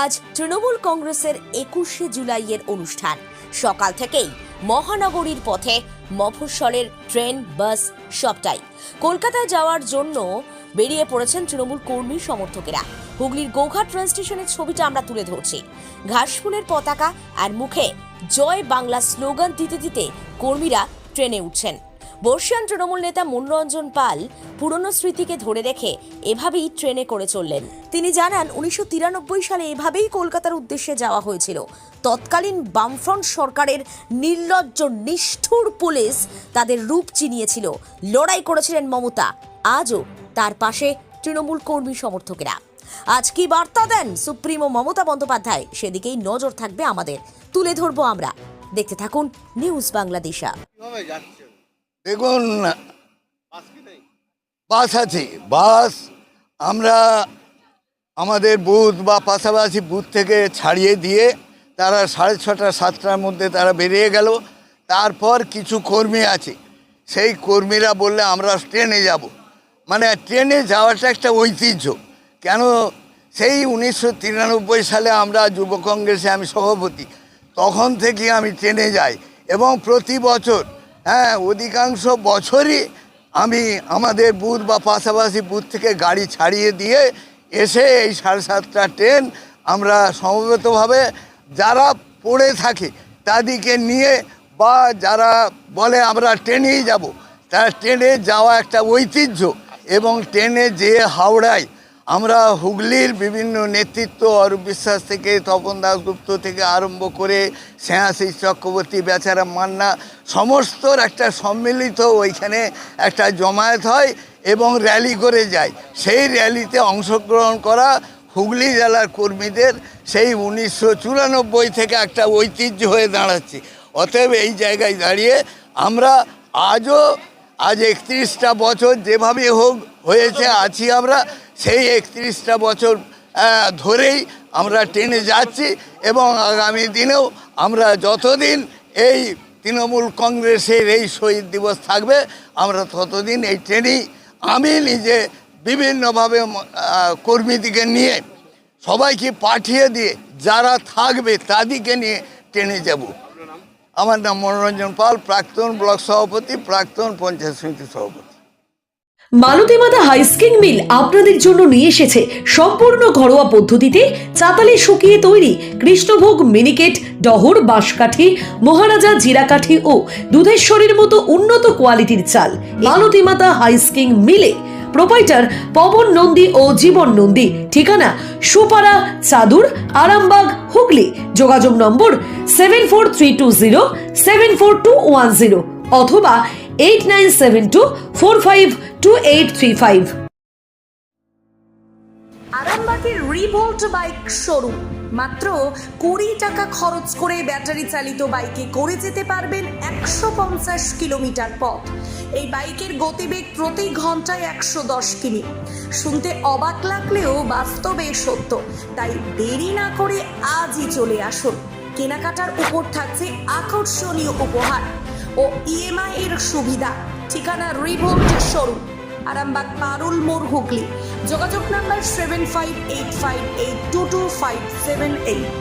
আজ তৃণমূল কংগ্রেসের ২১শে জুলাইয়ের অনুষ্ঠান। সকাল থেকেই মহানগরীর পথে মফস্বলের ট্রেন, বাস সবটাই কলকাতায় যাওয়ার জন্য বেরিয়ে পড়েছেন তৃণমূল কর্মী সমর্থকেরা। হুগলির গৌঘাট ট্রেন স্টেশনের ছবিটা আমরা তুলে ধরছি। ঘাসফুলের পতাকা আর মুখে জয় বাংলা স্লোগান দিতে দিতে কর্মীরা ট্রেনে উঠছেন। বর্ষিয়ান তৃণমূল নেতা মনোরঞ্জন পাল পুরনো স্মৃতিকে ধরে রেখে এভাবেই ট্রেনে করে চললেন। তিনি জানান ১৯৯৩ সালে এভাবেই কলকাতার উদ্দেশ্যে যাওয়া হয়েছিল। তৎকালীন বামফ্রন্ট সরকারের নির্লজ্জ নিষ্ঠুর পুলিশ তাদের রূপ চিনিয়েছিল। লড়াই করেছিলেন মমতা। আজও তার পাশে তৃণমূল কর্মী সমর্থকেরা। আজ কি বার্তা দেন সুপ্রিমো মমতা বন্দ্যোপাধ্যায়, সেদিকেই নজর থাকবে আমাদের। তুলে ধরবো আমরা। দেখতে থাকুন নিউজ বাংলাদেশা। দেখুন, বাস আছে, বাস আমরা আমাদের বুথ বা পাশাপাশি বুথ থেকে ছাড়িয়ে দিয়ে তারা 6:30 7টার মধ্যে তারা বেরিয়ে গেল। তারপর কিছু কর্মী আছে, সেই কর্মীরা বললে আমরা ট্রেনে যাব। মানে ট্রেনে যাওয়াটা একটা ঐতিহ্য। কেন, সেই 1993 সালে আমরা যুব কংগ্রেসে আমি সভাপতি, তখন থেকে আমি ট্রেনে যাই এবং প্রতি বছর অধিকাংশ বছরই আমি আমাদের বুথ বা পাশাপাশি বুথ থেকে গাড়ি ছাড়িয়ে দিয়ে এসে এই 7:30 ট্রেন আমরা সমবেতভাবে যারা পড়ে থাকে তাদেরকে নিয়ে বা যারা বলে আমরা ট্রেনেই যাব, তারা ট্রেনে যাওয়া একটা ঐতিহ্য। এবং ট্রেনে যেয়ে হাওড়ায় আমরা হুগলির বিভিন্ন নেতৃত্ব, অরূপ বিশ্বাস থেকে তপন দাশগুপ্ত থেকে আরম্ভ করে স্নেহাশিস চক্রবর্তী, বেচারা মান্না, সমস্তর একটা সম্মিলিত ওইখানে একটা জমায়েত হয় এবং র্যালি করে যায়। সেই র্যালিতে অংশগ্রহণ করা হুগলি জেলার কর্মীদের সেই 1994 থেকে একটা ঐতিহ্য হয়ে দাঁড়াচ্ছে। অতএব এই জায়গায় দাঁড়িয়ে আমরা আজ 31টা বছর যেভাবে হোক হয়েছে আছি আমরা, সেই 31টা বছর ধরেই আমরা ট্রেনে যাচ্ছি এবং আগামী দিনেও আমরা যতদিন এই তৃণমূল কংগ্রেসের এই শহীদ দিবস থাকবে আমরা ততদিন এই ট্রেনেই, আমি নিজে বিভিন্নভাবে কর্মীদিকে নিয়ে সবাইকে পাঠিয়ে দিয়ে যারা থাকবে তাদেরকে নিয়ে ট্রেনে যাব। আমার নাম মনোরঞ্জন পাল, প্রাক্তন ব্লক সভাপতি, প্রাক্তন পঞ্চায়েত সমিতি সভাপতি। মালতীমাতা হাইস্কিং মিল আপনাদের জন্য নিয়ে এসেছে সম্পূর্ণ ঘরোয়া পদ্ধতিতে চাতালে শুকিয়ে তৈরি কৃষ্ণভোগ মিনিকেট, ডহর, বাঁশকাঠি, মহারাজা জিরাকাঠি ও দুধেশ্বরীর মতো উন্নত কোয়ালিটির চাল। মালতীমাতা হাইস্কিং মিলে প্রোপাইটার পবন নন্দী ও জীবন নন্দী। ঠিকানা সুপারা, চাদুর, আরামবাগ, হুগলি। যোগাযোগ নম্বর 7432074210 অথবা 8972452835। আরামবাগের রিভোল্ট বাইক শোরুম। মাত্র 20 টাকা খরচ করে ব্যাটারি চালিত বাইকে করে যেতে পারবেন 150 কিলোমিটার পথ। এই বাইকের গতিবেগ প্রতি ঘন্টায় 110 কিমি। শুনতে অবাক লাগলেও বাস্তবে সত্য। তাই দেরি না করে আজই চলে আসুন। কেনাকাটার উপর থাকছে আকর্ষণীয় উপহার ও ইএমআই এর সুবিধা। ঠিকানা রিভোল্ট শোরুম, আরামবাগ পারুল মোড়, হুগলি। যোগাযোগ নাম্বার 7585822578।